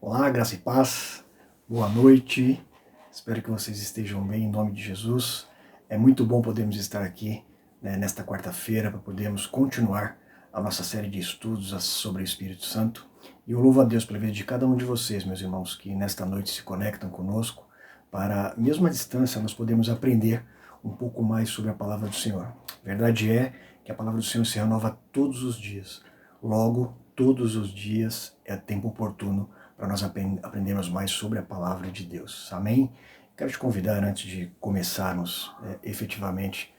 Olá, graça e paz, boa noite, espero que vocês estejam bem em nome de Jesus. É muito bom podermos estar aqui nesta quarta-feira para podermos continuar a nossa série de estudos sobre o Espírito Santo. E eu louvo a Deus pela vida de cada um de vocês, meus irmãos, que nesta noite se conectam conosco para, mesmo à distância, nós podemos aprender um pouco mais sobre a palavra do Senhor. Verdade é que a palavra do Senhor se renova todos os dias. Logo, todos os dias é tempo oportuno para nós aprendermos mais sobre a palavra de Deus. Amém? Quero te convidar, antes de começarmos efetivamente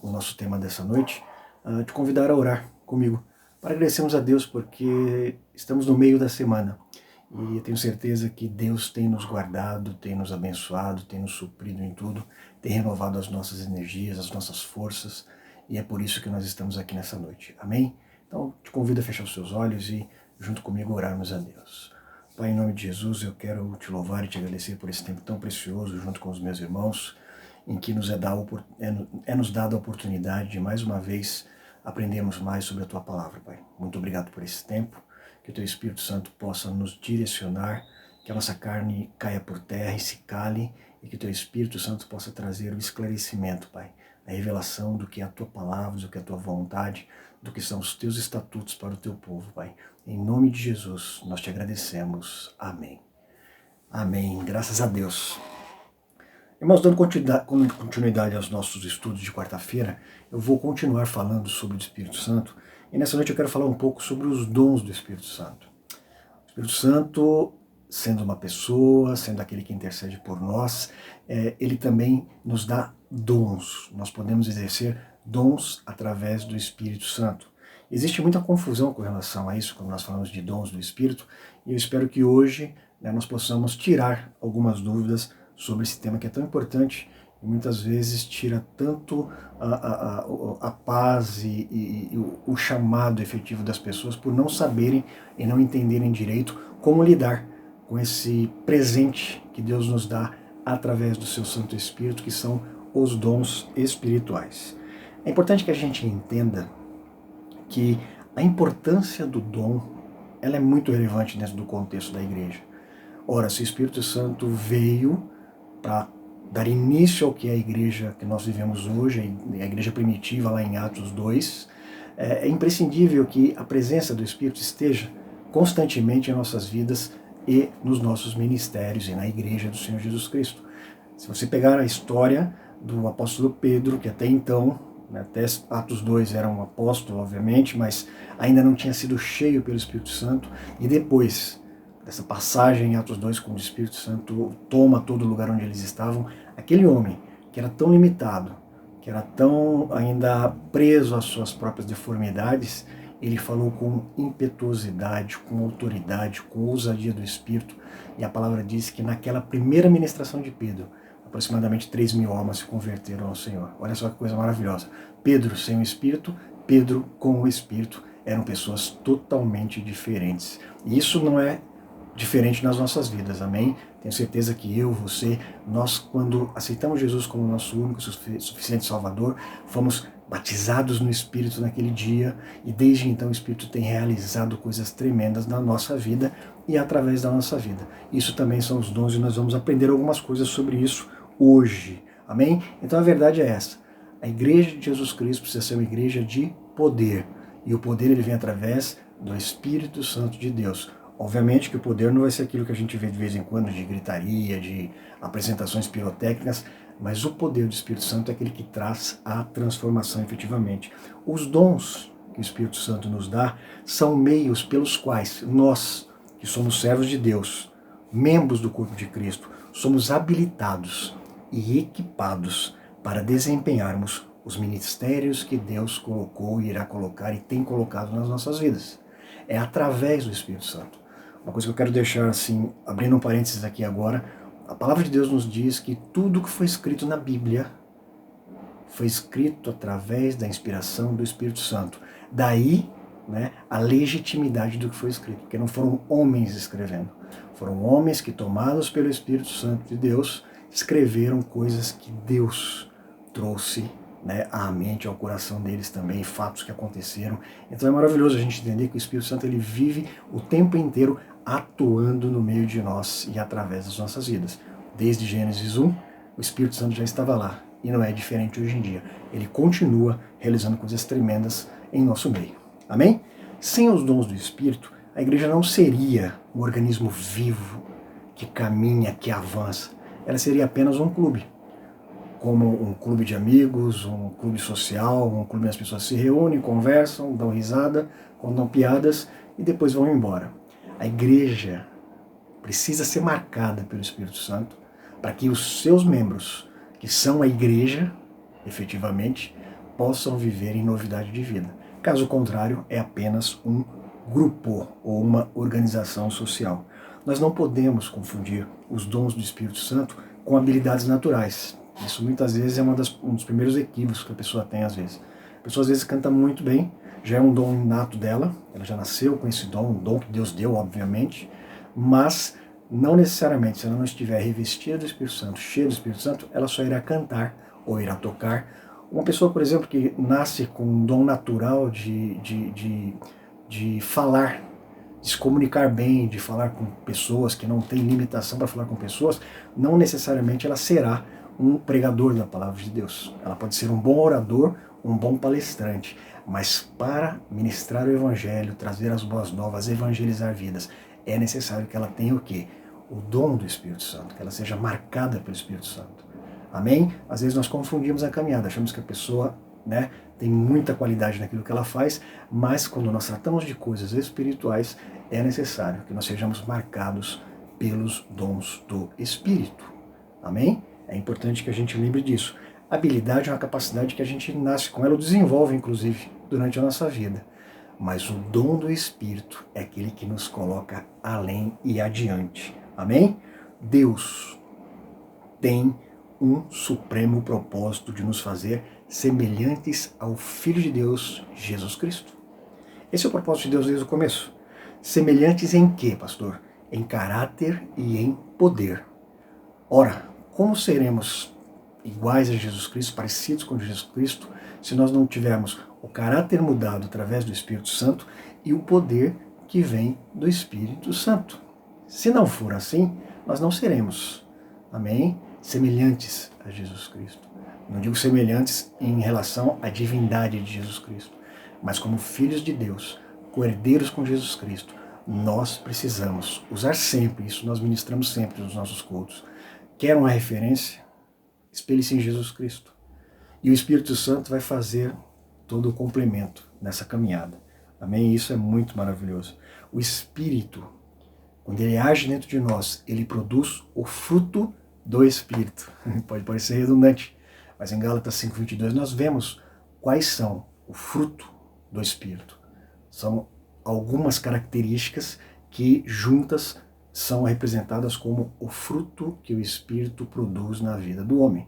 o nosso tema dessa noite, te convidar a orar comigo, para agradecermos a Deus porque estamos no meio da semana e eu tenho certeza que Deus tem nos guardado, tem nos abençoado, tem nos suprido em tudo, tem renovado as nossas energias, as nossas forças, e é por isso que nós estamos aqui nessa noite. Amém? Então, te convido a fechar os seus olhos e, junto comigo, orarmos a Deus. Pai, em nome de Jesus, eu quero te louvar e te agradecer por esse tempo tão precioso, junto com os meus irmãos, em que nos nos dada a oportunidade de, mais uma vez, aprendermos mais sobre a Tua Palavra, Pai. Muito obrigado por esse tempo, que o Teu Espírito Santo possa nos direcionar, que a nossa carne caia por terra e se cale, e que o Teu Espírito Santo possa trazer o esclarecimento, Pai, a revelação do que é a Tua Palavra, do que é a Tua vontade, do que são os Teus estatutos para o Teu povo, Pai. Em nome de Jesus, nós te agradecemos. Amém. Amém. Graças a Deus. Irmãos, dando continuidade aos nossos estudos de quarta-feira, eu vou continuar falando sobre o Espírito Santo. E nessa noite eu quero falar um pouco sobre os dons do Espírito Santo. O Espírito Santo, sendo uma pessoa, sendo aquele que intercede por nós, ele também nos dá dons. Nós podemos exercer dons através do Espírito Santo. Existe muita confusão com relação a isso, quando nós falamos de dons do Espírito, e eu espero que hoje nós possamos tirar algumas dúvidas sobre esse tema que é tão importante e muitas vezes tira tanto a paz e o chamado efetivo das pessoas por não saberem e não entenderem direito como lidar com esse presente que Deus nos dá através do seu Santo Espírito, que são os dons espirituais. É importante que a gente entenda que a importância do dom ela é muito relevante dentro do contexto da igreja. Ora, se o Espírito Santo veio para dar início ao que é a igreja que nós vivemos hoje, a igreja primitiva lá em Atos 2, é imprescindível que a presença do Espírito esteja constantemente em nossas vidas e nos nossos ministérios e na igreja do Senhor Jesus Cristo. Se você pegar a história do apóstolo Pedro, que até então, até Atos 2 era um apóstolo, obviamente, mas ainda não tinha sido cheio pelo Espírito Santo, e depois dessa passagem em Atos 2, quando o Espírito Santo toma todo o lugar onde eles estavam, aquele homem que era tão limitado, que era tão ainda preso às suas próprias deformidades, ele falou com impetuosidade, com autoridade, com ousadia do Espírito, e a palavra diz que naquela primeira ministração de Pedro, aproximadamente 3.000 almas se converteram ao Senhor. Olha só que coisa maravilhosa. Pedro sem o Espírito, Pedro com o Espírito, eram pessoas totalmente diferentes. E isso não é diferente nas nossas vidas, amém? Tenho certeza que eu, você, nós quando aceitamos Jesus como nosso único suficiente Salvador, fomos batizados no Espírito naquele dia, e desde então o Espírito tem realizado coisas tremendas na nossa vida e através da nossa vida. Isso também são os dons, e nós vamos aprender algumas coisas sobre isso hoje, amém? Então a verdade é essa: a igreja de Jesus Cristo precisa ser uma igreja de poder, e o poder ele vem através do Espírito Santo de Deus. Obviamente que o poder não vai ser aquilo que a gente vê de vez em quando, de gritaria, de apresentações pirotécnicas, mas o poder do Espírito Santo é aquele que traz a transformação efetivamente. Os dons que o Espírito Santo nos dá são meios pelos quais nós, que somos servos de Deus, membros do corpo de Cristo, somos habilitados e equipados para desempenharmos os ministérios que Deus colocou e irá colocar e tem colocado nas nossas vidas. É através do Espírito Santo. Uma coisa que eu quero deixar assim, abrindo um parênteses aqui agora, a palavra de Deus nos diz que tudo que foi escrito na Bíblia foi escrito através da inspiração do Espírito Santo. Daí, a legitimidade do que foi escrito, porque não foram homens escrevendo, foram homens que, tomados pelo Espírito Santo de Deus, escreveram coisas que Deus trouxe à mente, ao coração deles também, fatos que aconteceram. Então é maravilhoso a gente entender que o Espírito Santo ele vive o tempo inteiro atuando no meio de nós e através das nossas vidas. Desde Gênesis 1, o Espírito Santo já estava lá, e não é diferente hoje em dia. Ele continua realizando coisas tremendas em nosso meio. Amém? Sem os dons do Espírito, a igreja não seria um organismo vivo, que caminha, que avança. Ela seria apenas um clube, como um clube de amigos, um clube social, um clube onde as pessoas se reúnem, conversam, dão risada, contam piadas e depois vão embora. A igreja precisa ser marcada pelo Espírito Santo para que os seus membros, que são a igreja, efetivamente, possam viver em novidade de vida. Caso contrário, é apenas um grupo ou uma organização social. Nós não podemos confundir os dons do Espírito Santo com habilidades naturais. Isso muitas vezes é um dos primeiros equívocos que a pessoa tem às vezes. A pessoa às vezes canta muito bem, já é um dom inato dela, ela já nasceu com esse dom, um dom que Deus deu, obviamente, mas não necessariamente, se ela não estiver revestida do Espírito Santo, cheia do Espírito Santo, ela só irá cantar ou irá tocar. Uma pessoa, por exemplo, que nasce com um dom natural de falar, de se comunicar bem, de falar com pessoas, que não tem limitação para falar com pessoas, não necessariamente ela será um pregador da palavra de Deus. Ela pode ser um bom orador, um bom palestrante, mas para ministrar o evangelho, trazer as boas novas, evangelizar vidas, é necessário que ela tenha o quê? O dom do Espírito Santo, que ela seja marcada pelo Espírito Santo. Amém? Às vezes nós confundimos a caminhada, achamos que a pessoa, tem muita qualidade naquilo que ela faz, mas quando nós tratamos de coisas espirituais, é necessário que nós sejamos marcados pelos dons do Espírito. Amém? É importante que a gente lembre disso. A habilidade é uma capacidade que a gente nasce com ela, ou desenvolve, inclusive, durante a nossa vida. Mas o dom do Espírito é aquele que nos coloca além e adiante. Amém? Deus tem um supremo propósito de nos fazer semelhantes ao Filho de Deus, Jesus Cristo. Esse é o propósito de Deus desde o começo. Semelhantes em quê, pastor? Em caráter e em poder. Ora, como seremos iguais a Jesus Cristo, parecidos com Jesus Cristo, se nós não tivermos o caráter mudado através do Espírito Santo e o poder que vem do Espírito Santo? Se não for assim, nós não seremos, amém? Semelhantes a Jesus Cristo. Não digo semelhantes em relação à divindade de Jesus Cristo, mas como filhos de Deus, co-herdeiros com Jesus Cristo, nós precisamos usar sempre, isso nós ministramos sempre nos nossos cultos. Quer uma referência? Espelhe-se em Jesus Cristo. E o Espírito Santo vai fazer todo o complemento nessa caminhada. Amém? Isso é muito maravilhoso. O Espírito, quando ele age dentro de nós, ele produz o fruto do Espírito. Pode parecer redundante, mas em Gálatas 5:22 nós vemos quais são o fruto do Espírito. São algumas características que juntas são representadas como o fruto que o Espírito produz na vida do homem.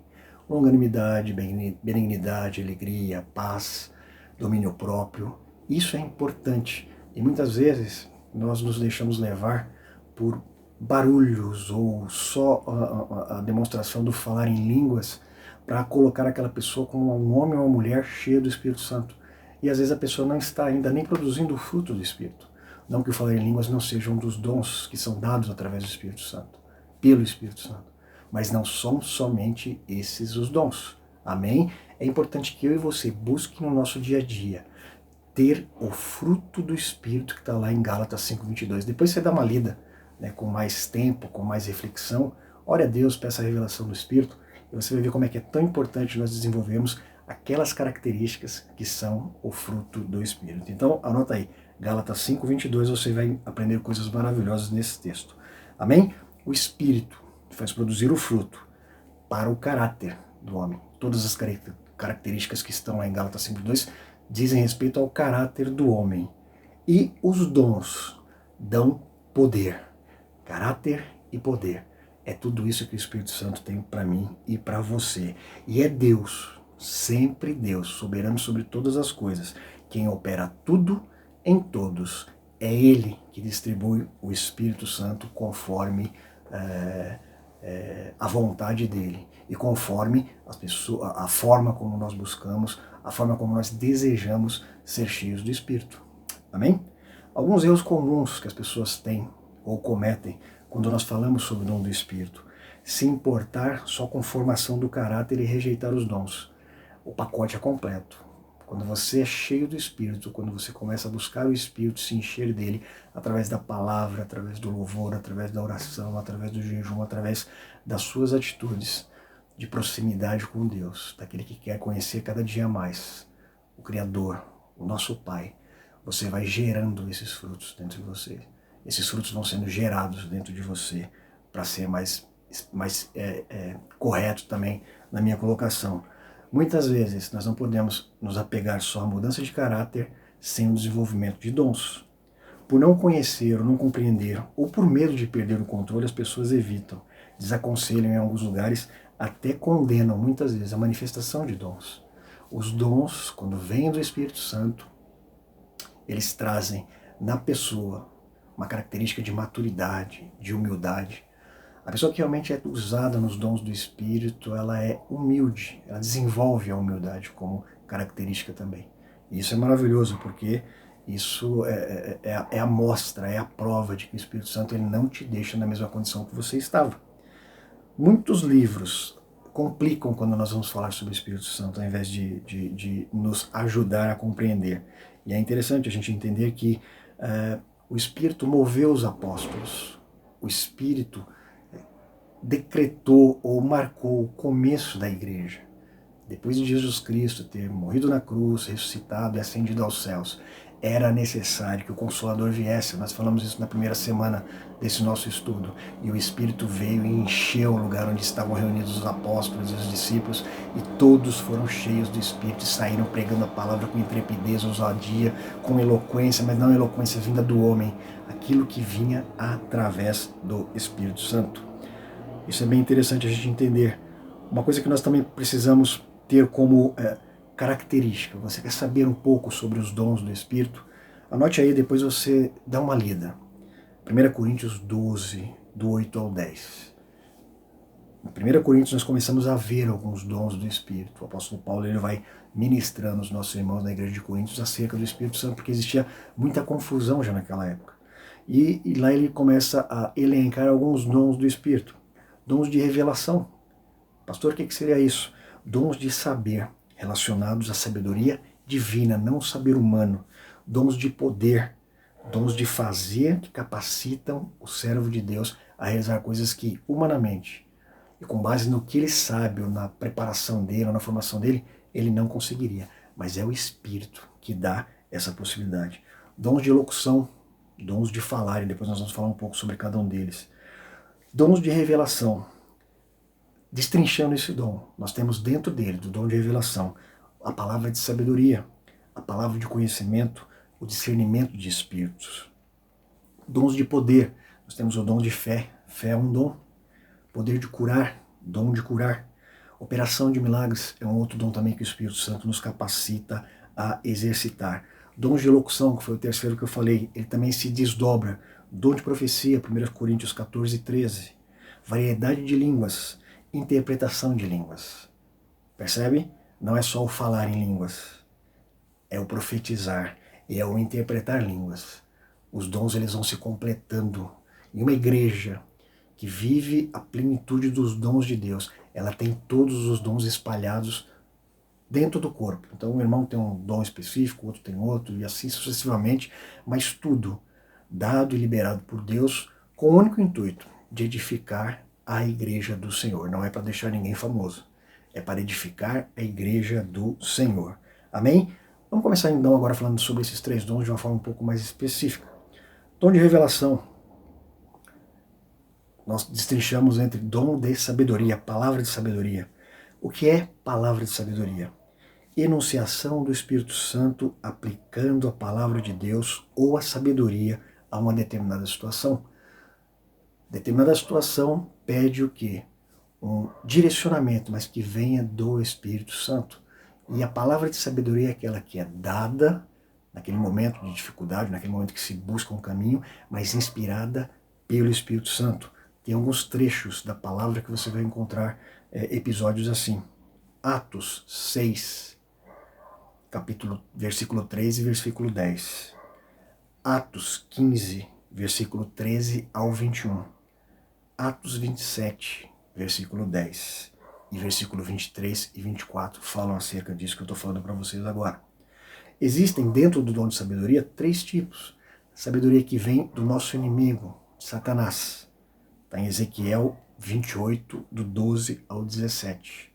Longanimidade, benignidade, alegria, paz, domínio próprio. Isso é importante. E muitas vezes nós nos deixamos levar por barulhos ou só a demonstração do falar em línguas para colocar aquela pessoa como um homem ou uma mulher cheia do Espírito Santo. E às vezes a pessoa não está ainda nem produzindo o fruto do Espírito. Não que o falar em línguas não seja um dos dons que são dados através do Espírito Santo, pelo Espírito Santo. Mas não são somente esses os dons. Amém? É importante que eu e você busquem no nosso dia a dia ter o fruto do Espírito que está lá em Gálatas 5:22. Depois você dá uma lida, com mais tempo, com mais reflexão. Ore a Deus, peça a revelação do Espírito e você vai ver como é que é tão importante nós desenvolvermos aquelas características que são o fruto do Espírito. Então, anota aí, Gálatas 5:22, você vai aprender coisas maravilhosas nesse texto. Amém? O Espírito faz produzir o fruto para o caráter do homem. Todas as características que estão lá em Gálatas 5:22 dizem respeito ao caráter do homem. E os dons dão poder. Caráter e poder. É tudo isso que o Espírito Santo tem para mim e para você. E é Deus, sempre Deus, soberano sobre todas as coisas, quem opera tudo em todos. É Ele que distribui o Espírito Santo conforme a vontade dEle e conforme a forma como nós buscamos, a forma como nós desejamos ser cheios do Espírito. Amém? Alguns erros comuns que as pessoas têm ou cometem quando nós falamos sobre o dom do Espírito. Se importar só com formação do caráter e rejeitar os dons. O pacote é completo. Quando você é cheio do Espírito, quando você começa a buscar o Espírito, se encher dele, através da palavra, através do louvor, através da oração, através do jejum, através das suas atitudes de proximidade com Deus, daquele que quer conhecer cada dia mais o Criador, o nosso Pai, você vai gerando esses frutos dentro de você. Esses frutos vão sendo gerados dentro de você para ser mais correto também na minha colocação. Muitas vezes nós não podemos nos apegar só à mudança de caráter sem o desenvolvimento de dons. Por não conhecer ou não compreender, ou por medo de perder o controle, as pessoas evitam, desaconselham em alguns lugares, até condenam muitas vezes a manifestação de dons. Os dons, quando vêm do Espírito Santo, eles trazem na pessoa uma característica de maturidade, de humildade. A pessoa que realmente é usada nos dons do Espírito, ela é humilde, ela desenvolve a humildade como característica também. E isso é maravilhoso, porque isso é a mostra, é a prova de que o Espírito Santo ele não te deixa na mesma condição que você estava. Muitos livros complicam quando nós vamos falar sobre o Espírito Santo, ao invés de nos ajudar a compreender. E é interessante a gente entender que o Espírito moveu os apóstolos, o Espírito decretou ou marcou o começo da igreja. Depois de Jesus Cristo ter morrido na cruz, ressuscitado e ascendido aos céus, era necessário que o Consolador viesse. Nós falamos isso na primeira semana desse nosso estudo. E o Espírito veio e encheu o lugar onde estavam reunidos os apóstolos e os discípulos, e todos foram cheios do Espírito e saíram pregando a palavra com intrepidez, ousadia, com eloquência, mas não eloquência vinda do homem, aquilo que vinha através do Espírito Santo. Isso é bem interessante a gente entender. Uma coisa que nós também precisamos ter como característica, você quer saber um pouco sobre os dons do Espírito? Anote aí, depois você dá uma lida. 1 Coríntios 12, do 8 ao 10. Em 1 Coríntios nós começamos a ver alguns dons do Espírito. O apóstolo Paulo ele vai ministrando os nossos irmãos na igreja de Coríntios acerca do Espírito Santo, porque existia muita confusão já naquela época. E lá ele começa a elencar alguns dons do Espírito. Dons de revelação. Pastor, o que seria isso? Dons de saber, relacionados à sabedoria divina, não saber humano. Dons de poder, dons de fazer, que capacitam o servo de Deus a realizar coisas que, humanamente, e com base no que ele sabe, ou na preparação dele, ou na formação dele, ele não conseguiria. Mas é o Espírito que dá essa possibilidade. Dons de elocução, dons de falar, e depois nós vamos falar um pouco sobre cada um deles. Dons de revelação. Destrinchando esse dom, nós temos dentro dele, do dom de revelação, a palavra de sabedoria, a palavra de conhecimento, o discernimento de espíritos. Dons de poder, nós temos o dom de fé, fé é um dom. Poder de curar, dom de curar. Operação de milagres é um outro dom também que o Espírito Santo nos capacita a exercitar. Dons de elocução, que foi o terceiro que eu falei, ele também se desdobra. Dom de profecia, 1 Coríntios 14, 13. Variedade de línguas, interpretação de línguas. Percebe? Não é só o falar em línguas, é o profetizar e é o interpretar línguas. Os dons eles vão se completando. Em uma igreja que vive a plenitude dos dons de Deus, ela tem todos os dons espalhados dentro do corpo. Então o irmão tem um dom específico, o outro tem outro, e assim sucessivamente, mas tudo dado e liberado por Deus com o único intuito de edificar a igreja do Senhor. Não é para deixar ninguém famoso, é para edificar a igreja do Senhor. Amém? Vamos começar então agora falando sobre esses três dons de uma forma um pouco mais específica. Dom de revelação. Nós destrinchamos entre dom de sabedoria, palavra de sabedoria. O que é palavra de sabedoria? Enunciação do Espírito Santo aplicando a palavra de Deus ou a sabedoria a uma determinada situação. Determinada situação pede o quê? Um direcionamento, mas que venha do Espírito Santo. E a palavra de sabedoria é aquela que é dada naquele momento de dificuldade, naquele momento que se busca um caminho, mas inspirada pelo Espírito Santo. Tem alguns trechos da palavra que você vai encontrar episódios assim. Atos 6, versículo 3 e versículo 10. Atos 15, versículo 13 ao 21. Atos 27, versículo 10 e versículo 23 e 24 falam acerca disso que eu estou falando para vocês agora. Existem dentro do dom de sabedoria 3 tipos. Sabedoria que vem do nosso inimigo, Satanás. Está em Ezequiel 28, do 12 ao 17.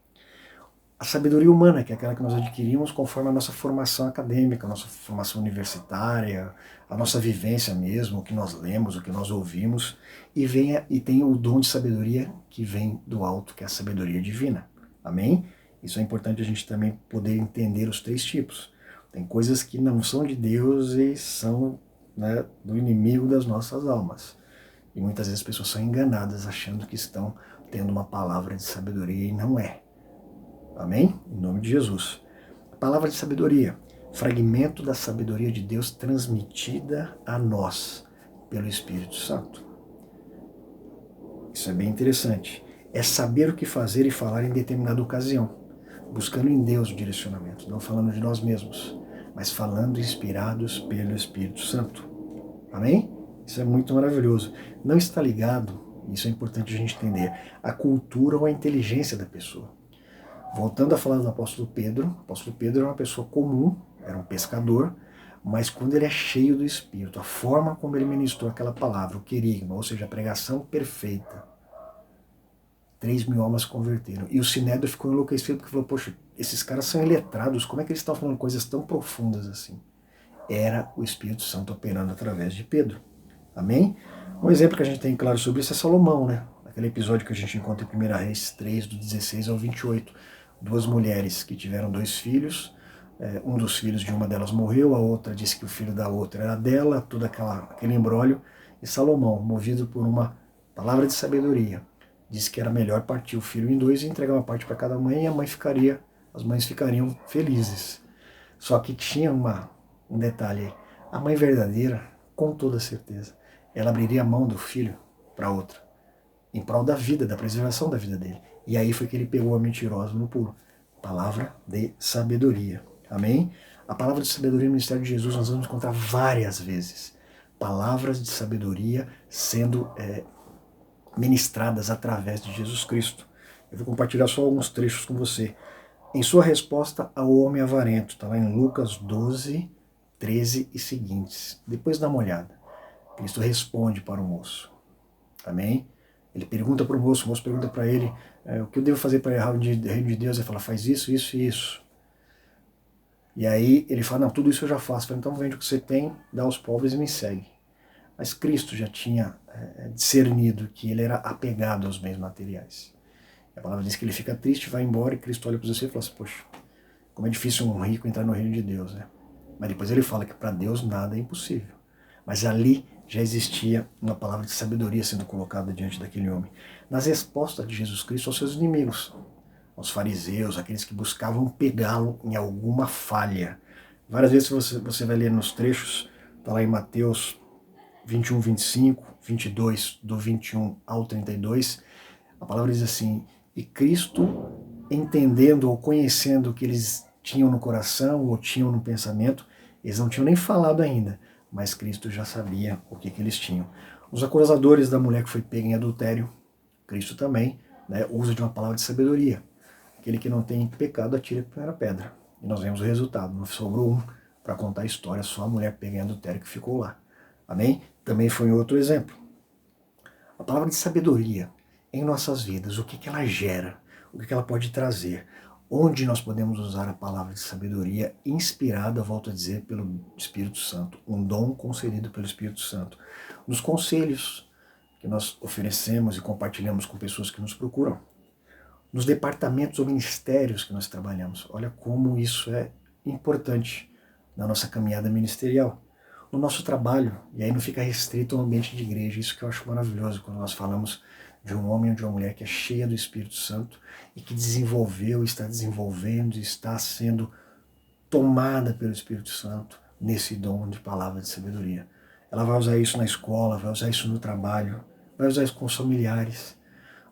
A sabedoria humana, que é aquela que nós adquirimos conforme a nossa formação acadêmica, a nossa formação universitária, a nossa vivência mesmo, o que nós lemos, o que nós ouvimos, e tem o dom de sabedoria que vem do alto, que é a sabedoria divina. Amém? Isso é importante a gente também poder entender os 3 tipos. Tem coisas que não são de Deus e são, né, do inimigo das nossas almas. E muitas vezes as pessoas são enganadas achando que estão tendo uma palavra de sabedoria e não é. Amém? Em nome de Jesus. A palavra de sabedoria, fragmento da sabedoria de Deus transmitida a nós pelo Espírito Santo. Isso é bem interessante. É saber o que fazer e falar em determinada ocasião, buscando em Deus o direcionamento, não falando de nós mesmos, mas falando inspirados pelo Espírito Santo. Amém? Isso é muito maravilhoso. Não está ligado, isso é importante a gente entender, à cultura ou à inteligência da pessoa. Voltando a falar do apóstolo Pedro era uma pessoa comum, era um pescador, mas quando ele é cheio do Espírito, a forma como ele ministrou aquela palavra, o querigma, ou seja, a pregação perfeita, 3.000 almas se converteram. E o Sinédrio ficou enlouquecido porque falou, poxa, esses caras são iletrados, como é que eles estão falando coisas tão profundas assim? Era o Espírito Santo operando através de Pedro. Amém? Um exemplo que a gente tem claro sobre isso é Salomão, né? Aquele episódio que a gente encontra em 1 Reis 3, do 16 ao 28. 2 mulheres que tiveram 2 filhos, um dos filhos de uma delas morreu, a outra disse que o filho da outra era dela, todo aquele embrólio, e Salomão, movido por uma palavra de sabedoria, disse que era melhor partir o filho em 2 e entregar uma parte para cada mãe e as mães ficariam felizes. Só que tinha um detalhe aí, a mãe verdadeira, com toda certeza, ela abriria a mão do filho para outra, em prol da vida, da preservação da vida dele. E aí foi que ele pegou a mentirosa no pulo. Palavra de sabedoria. Amém? A palavra de sabedoria no ministério de Jesus nós vamos encontrar várias vezes. Palavras de sabedoria sendo ministradas através de Jesus Cristo. Eu vou compartilhar só alguns trechos com você. Em sua resposta ao homem avarento, está lá em Lucas 12, 13 e seguintes. Depois dá uma olhada. Cristo responde para o moço. Amém? Ele pergunta para o moço pergunta para ele o que eu devo fazer para errar o reino de Deus. Ele fala, faz isso, isso e isso. E aí ele fala, não, tudo isso eu já faço. Fala, então vende o que você tem, dá aos pobres e me segue. Mas Cristo já tinha discernido que ele era apegado aos bens materiais. A palavra diz que ele fica triste, vai embora, e Cristo olha para você e fala assim, poxa, como é difícil um rico entrar no reino de Deus, né? Mas depois ele fala que para Deus nada é impossível. Mas ali já existia uma palavra de sabedoria sendo colocada diante daquele homem. Nas respostas de Jesus Cristo aos seus inimigos, aos fariseus, aqueles que buscavam pegá-lo em alguma falha. Várias vezes você vai ler nos trechos, está lá em Mateus 21, 25, 22, do 21 ao 32, a palavra diz assim, e Cristo, entendendo ou conhecendo o que eles tinham no coração ou tinham no pensamento, eles não tinham nem falado ainda, mas Cristo já sabia o que eles tinham. Os acusadores da mulher que foi pega em adultério, Cristo também usa de uma palavra de sabedoria. Aquele que não tem pecado atira a primeira pedra. E nós vemos o resultado. Não sobrou um para contar a história, só a mulher pega em adultério que ficou lá. Amém? Também foi outro exemplo. A palavra de sabedoria em nossas vidas, o que ela gera, o que ela pode trazer, onde nós podemos usar a palavra de sabedoria inspirada, volto a dizer, pelo Espírito Santo, um dom concedido pelo Espírito Santo, nos conselhos que nós oferecemos e compartilhamos com pessoas que nos procuram, nos departamentos ou ministérios que nós trabalhamos. Olha como isso é importante na nossa caminhada ministerial. No nosso trabalho, e aí não fica restrito ao ambiente de igreja, isso que eu acho maravilhoso, quando nós falamos de um homem ou de uma mulher que é cheia do Espírito Santo e que desenvolveu, está desenvolvendo, está sendo tomada pelo Espírito Santo nesse dom de palavra de sabedoria. Ela vai usar isso na escola, vai usar isso no trabalho, vai usar isso com os familiares.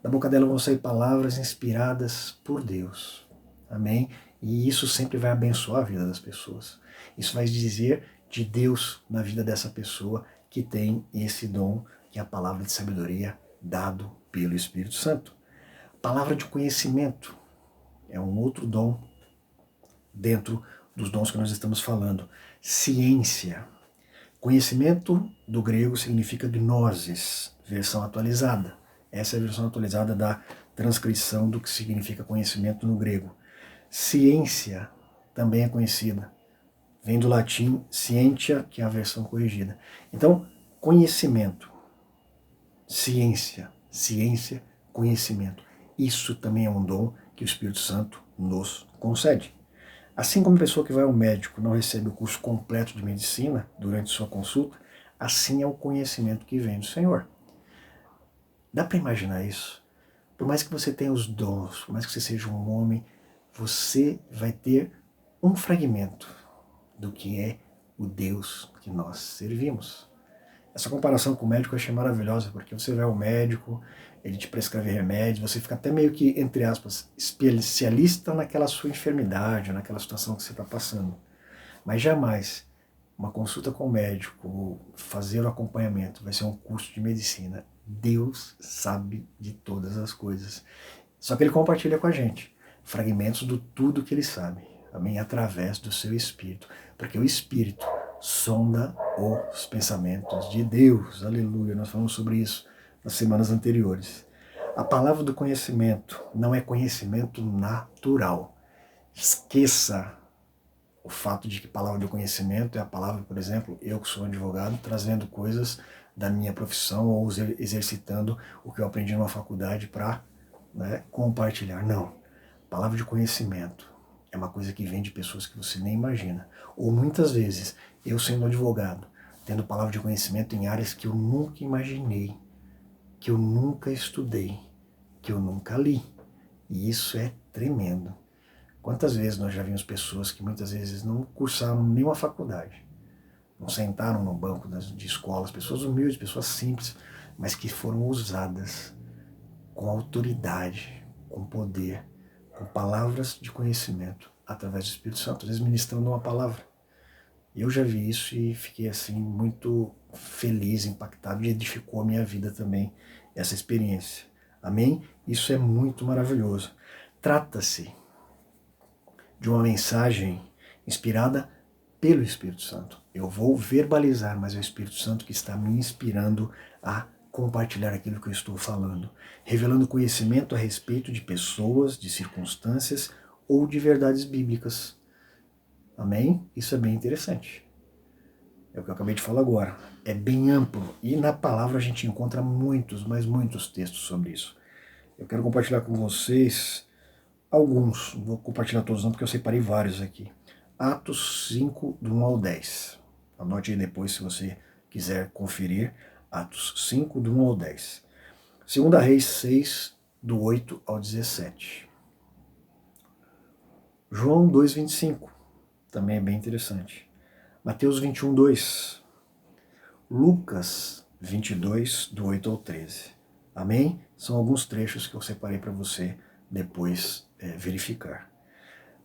Da boca dela vão sair palavras inspiradas por Deus. Amém? E isso sempre vai abençoar a vida das pessoas. Isso vai dizer de Deus na vida dessa pessoa que tem esse dom, que é a palavra de sabedoria dado pelo Espírito Santo. Palavra de conhecimento é um outro dom dentro dos dons que nós estamos falando. Ciência. Conhecimento do grego significa gnosis, versão atualizada. Essa é a versão atualizada da transcrição do que significa conhecimento no grego. Ciência também é conhecida. Vem do latim scientia, que é a versão corrigida. Então, conhecimento, ciência, conhecimento. Isso também é um dom que o Espírito Santo nos concede. Assim como a pessoa que vai ao médico não recebe o curso completo de medicina durante sua consulta, assim é o conhecimento que vem do Senhor. Dá para imaginar isso? Por mais que você tenha os dons, por mais que você seja um homem, você vai ter um fragmento do que é o Deus que nós servimos. Essa comparação com o médico eu achei maravilhosa, porque você vai ao médico, ele te prescreve remédio, você fica até meio que, entre aspas, especialista naquela sua enfermidade, naquela situação que você está passando. Mas jamais uma consulta com o médico, fazer o acompanhamento, vai ser um curso de medicina. Deus sabe de todas as coisas. Só que ele compartilha com a gente fragmentos do tudo que ele sabe. Amém? Através do seu Espírito. Porque o Espírito sonda os pensamentos de Deus. Aleluia. Nós falamos sobre isso nas semanas anteriores. A palavra do conhecimento não é conhecimento natural. Esqueça o fato de que palavra do conhecimento é a palavra, por exemplo, eu que sou advogado, trazendo coisas da minha profissão ou exercitando o que eu aprendi numa faculdade para compartilhar. Não. Palavra de conhecimento é uma coisa que vem de pessoas que você nem imagina. Ou muitas vezes, eu sendo advogado, tendo palavra de conhecimento em áreas que eu nunca imaginei, que eu nunca estudei, que eu nunca li. E isso é tremendo. Quantas vezes nós já vimos pessoas que muitas vezes não cursaram nenhuma faculdade, não sentaram no banco de escolas, pessoas humildes, pessoas simples, mas que foram usadas com autoridade, com poder, com palavras de conhecimento através do Espírito Santo, às vezes ministrando uma palavra. Eu já vi isso e fiquei assim muito feliz, impactado, e edificou a minha vida também essa experiência. Amém? Isso é muito maravilhoso. Trata-se de uma mensagem inspirada pelo Espírito Santo. Eu vou verbalizar, mas é o Espírito Santo que está me inspirando a compartilhar aquilo que eu estou falando, revelando conhecimento a respeito de pessoas, de circunstâncias ou de verdades bíblicas. Amém? Isso é bem interessante. É o que eu acabei de falar agora. É bem amplo e na palavra a gente encontra muitos, mas muitos textos sobre isso. Eu quero compartilhar com vocês alguns, não vou compartilhar todos não, porque eu separei vários aqui. Atos 5, do 1 ao 10. Anote aí depois se você quiser conferir. Atos 5, do 1 ao 10. 2 Reis 6, do 8 ao 17. João 2, 25. Também é bem interessante. Mateus 21, 2. Lucas 22, do 8 ao 13. Amém? São alguns trechos que eu separei para você depois verificar.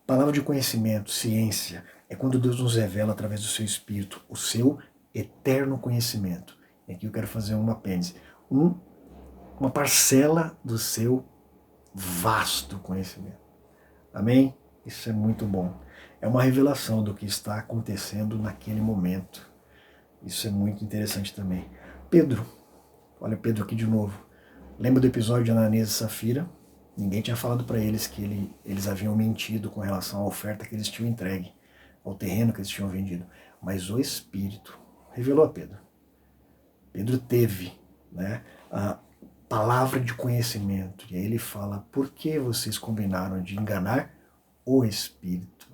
Palavra de conhecimento, ciência, é quando Deus nos revela através do seu Espírito o seu eterno conhecimento. E aqui eu quero fazer um apêndice. Uma parcela do seu vasto conhecimento. Amém? Isso é muito bom. É uma revelação do que está acontecendo naquele momento. Isso é muito interessante também. Pedro, olha Pedro aqui de novo. Lembra do episódio de Ananias e Safira? Ninguém tinha falado para eles que eles haviam mentido com relação à oferta que eles tinham entregue, ao terreno que eles tinham vendido. Mas o Espírito revelou a Pedro. Pedro teve a palavra de conhecimento. E aí ele fala, por que vocês combinaram de enganar o Espírito?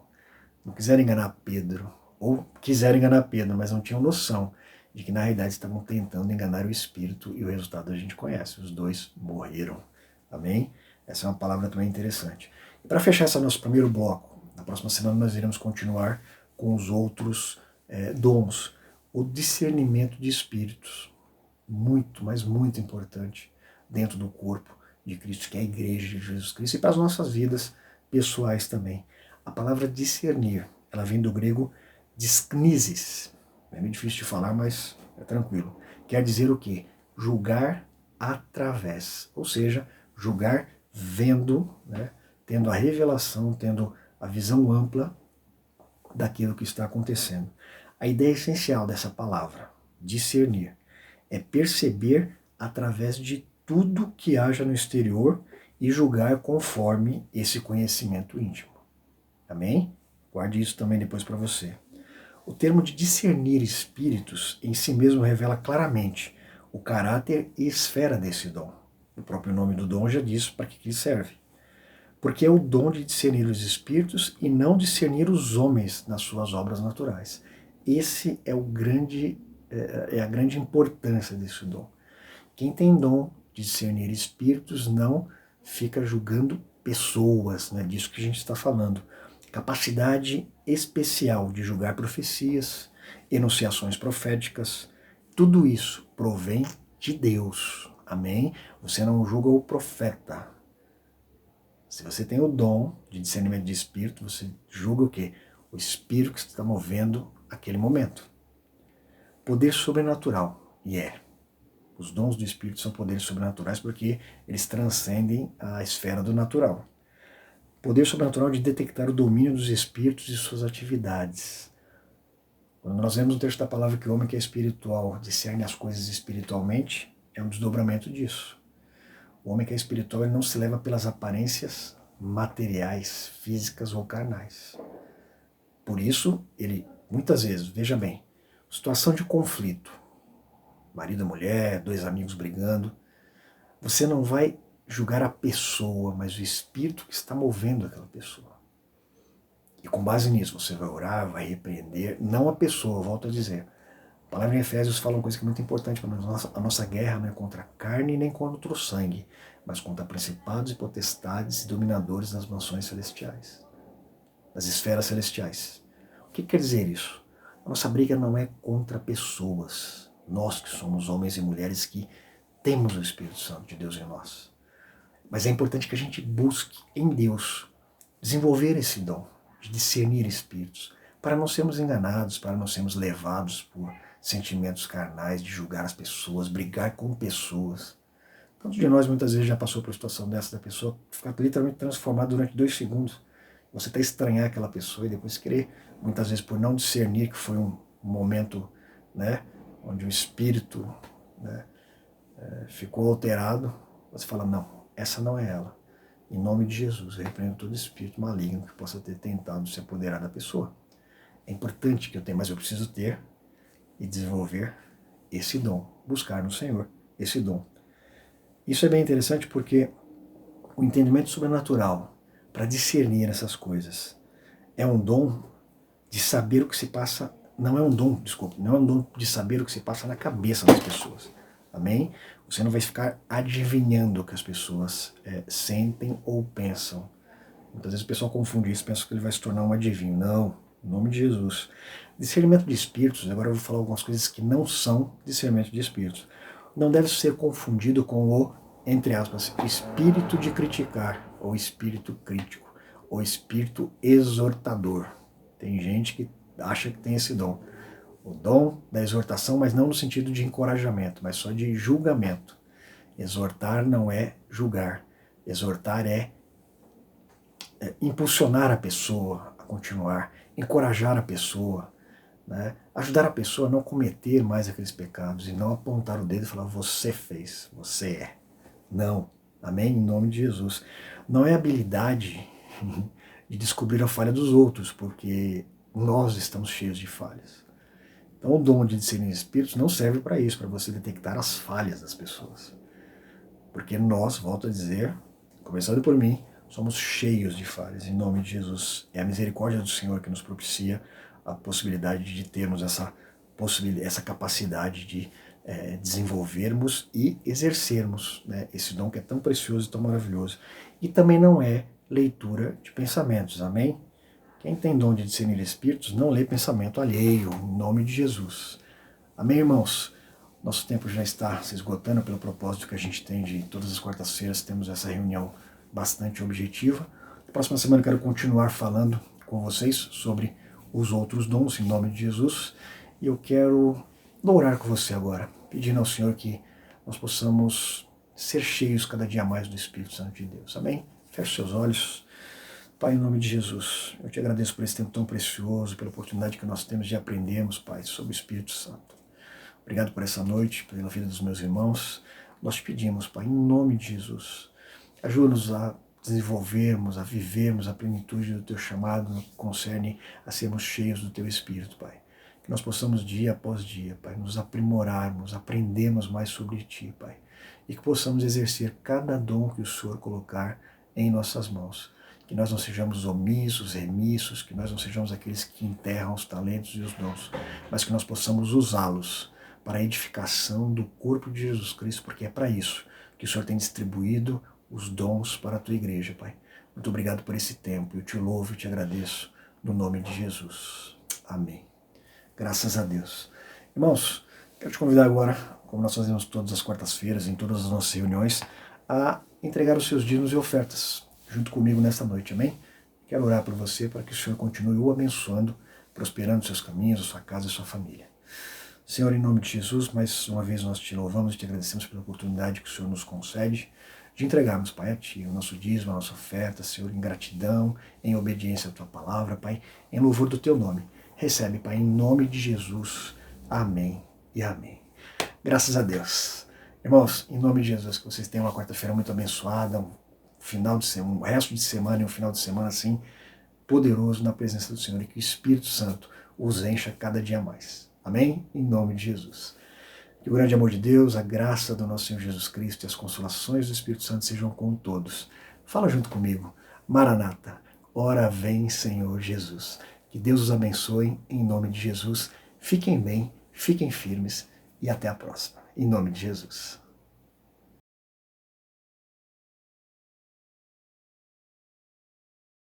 Não quiseram enganar Pedro, ou quiseram enganar Pedro, mas não tinham noção de que na realidade estavam tentando enganar o Espírito e o resultado a gente conhece. Os dois morreram. Amém? Essa é uma palavra também interessante. E para fechar esse nosso primeiro bloco, na próxima semana nós iremos continuar com os outros dons. O discernimento de espíritos, muito, mas muito importante dentro do corpo de Cristo, que é a igreja de Jesus Cristo, e para as nossas vidas pessoais também. A palavra discernir, ela vem do grego disknisis. É meio difícil de falar, mas é tranquilo. Quer dizer o quê? Julgar através, ou seja, julgar vendo, né, tendo a revelação, tendo a visão ampla daquilo que está acontecendo. A ideia essencial dessa palavra, discernir, é perceber através de tudo que haja no exterior e julgar conforme esse conhecimento íntimo. Amém? Guarde isso também depois para você. O termo de discernir espíritos em si mesmo revela claramente o caráter e esfera desse dom. O próprio nome do dom já diz para que ele serve. Porque é o dom de discernir os espíritos e não discernir os homens nas suas obras naturais. Esse é a grande importância desse dom. Quem tem dom de discernir espíritos não fica julgando pessoas, não é disso que a gente está falando. Capacidade especial de julgar profecias, enunciações proféticas, tudo isso provém de Deus. Amém? Você não julga o profeta. Se você tem o dom de discernimento de espírito, você julga o quê? O espírito que está movendo aquele momento. Poder sobrenatural. E os dons do espírito são poderes sobrenaturais porque eles transcendem a esfera do natural. Poder sobrenatural de detectar o domínio dos espíritos e suas atividades. Quando nós vemos no texto da palavra que o homem que é espiritual discerne as coisas espiritualmente, é um desdobramento disso. O homem que é espiritual ele não se leva pelas aparências materiais, físicas ou carnais. Por isso, ele, muitas vezes, veja bem, situação de conflito, marido e mulher, dois amigos brigando, você não vai julgar a pessoa, mas o espírito que está movendo aquela pessoa. E com base nisso, você vai orar, vai repreender, não a pessoa, volto a dizer. A palavra em Efésios fala uma coisa que é muito importante para nós. A nossa guerra não é contra a carne nem contra o sangue, mas contra principados e potestades e dominadores nas mansões celestiais, nas esferas celestiais. O que quer dizer isso? A nossa briga não é contra pessoas. Nós que somos homens e mulheres que temos o Espírito Santo de Deus em nós. Mas é importante que a gente busque em Deus desenvolver esse dom de discernir espíritos, para não sermos enganados, para não sermos levados por sentimentos carnais, de julgar as pessoas, brigar com pessoas. Tantos de nós muitas vezes já passou por uma situação dessa da pessoa ficar literalmente transformada durante 2 segundos. Você até estranhar aquela pessoa e depois querer, muitas vezes por não discernir que foi um momento, né, onde o espírito, né, ficou alterado, você fala, não, essa não é ela. Em nome de Jesus, eu repreendo todo espírito maligno que possa ter tentado se apoderar da pessoa. É importante que eu tenha, mas eu preciso ter e desenvolver esse dom, buscar no Senhor esse dom. Isso é bem interessante porque o entendimento sobrenatural para discernir essas coisas é um dom de saber o que se passa, não é um dom de saber o que se passa na cabeça das pessoas. Amém? Você não vai ficar adivinhando o que as pessoas sentem ou pensam. Muitas vezes o pessoal confunde isso, pensa que ele vai se tornar um adivinho. Não, em nome de Jesus. Discernimento de espíritos, agora eu vou falar algumas coisas que não são discernimento de espíritos. Não deve ser confundido com o, entre aspas, espírito de criticar, ou espírito crítico, ou espírito exortador. Tem gente que acha que tem esse dom. O dom da exortação, mas não no sentido de encorajamento, mas só de julgamento. Exortar não é julgar. Exortar é impulsionar a pessoa a continuar, encorajar a pessoa, né? Ajudar a pessoa a não cometer mais aqueles pecados e não apontar o dedo e falar, você fez, você é. Não. Amém? Em nome de Jesus. Não é habilidade de descobrir a falha dos outros, porque nós estamos cheios de falhas. Então o dom de discernir espíritos não serve para isso, para você detectar as falhas das pessoas. Porque nós, volto a dizer, começando por mim, somos cheios de falhas. Em nome de Jesus. É a misericórdia do Senhor que nos propicia a possibilidade de termos essa capacidade de desenvolvermos e exercermos, né, esse dom que é tão precioso e tão maravilhoso. E também não é leitura de pensamentos. Amém? Quem tem dom de discernir espíritos não lê pensamento alheio, em nome de Jesus. Amém, irmãos? Nosso tempo já está se esgotando pelo propósito que a gente tem de todas as quartas-feiras temos essa reunião bastante objetiva. Na próxima semana eu quero continuar falando com vocês sobre os outros dons, em nome de Jesus. E eu quero Vou orar com você agora, pedindo ao Senhor que nós possamos ser cheios cada dia mais do Espírito Santo de Deus. Amém? Feche seus olhos. Pai, em nome de Jesus, eu te agradeço por esse tempo tão precioso, pela oportunidade que nós temos de aprendermos, Pai, sobre o Espírito Santo. Obrigado por essa noite, pela vida dos meus irmãos. Nós te pedimos, Pai, em nome de Jesus, ajuda-nos a desenvolvermos, a vivermos a plenitude do Teu chamado no que concerne a sermos cheios do Teu Espírito, Pai. Que nós possamos dia após dia, Pai, nos aprimorarmos, aprendermos mais sobre Ti, Pai. E que possamos exercer cada dom que o Senhor colocar em nossas mãos. Que nós não sejamos omissos, remissos, que nós não sejamos aqueles que enterram os talentos e os dons, mas que nós possamos usá-los para a edificação do corpo de Jesus Cristo, porque é para isso que o Senhor tem distribuído os dons para a Tua igreja, Pai. Muito obrigado por esse tempo. Eu te louvo e te agradeço no nome de Jesus. Amém. Graças a Deus. Irmãos, quero te convidar agora, como nós fazemos todas as quartas-feiras, em todas as nossas reuniões, a entregar os seus dízimos e ofertas junto comigo nesta noite, amém? Quero orar por você para que o Senhor continue o abençoando, prosperando os seus caminhos, a sua casa e a sua família. Senhor, em nome de Jesus, mais uma vez nós te louvamos e te agradecemos pela oportunidade que o Senhor nos concede de entregarmos, Pai, a Ti o nosso dízimo, a nossa oferta, Senhor, em gratidão, em obediência à Tua palavra, Pai, em louvor do Teu nome. Recebe, Pai, em nome de Jesus. Amém e amém. Graças a Deus. Irmãos, em nome de Jesus, que vocês tenham uma quarta-feira muito abençoada, um resto de semana e um final de semana assim, poderoso na presença do Senhor, e que o Espírito Santo os encha cada dia mais. Amém? Em nome de Jesus. Que o grande amor de Deus, a graça do nosso Senhor Jesus Cristo e as consolações do Espírito Santo sejam com todos. Fala junto comigo. Maranata, ora vem, Senhor Jesus. Que Deus os abençoe em nome de Jesus. Fiquem bem, fiquem firmes e até a próxima. Em nome de Jesus.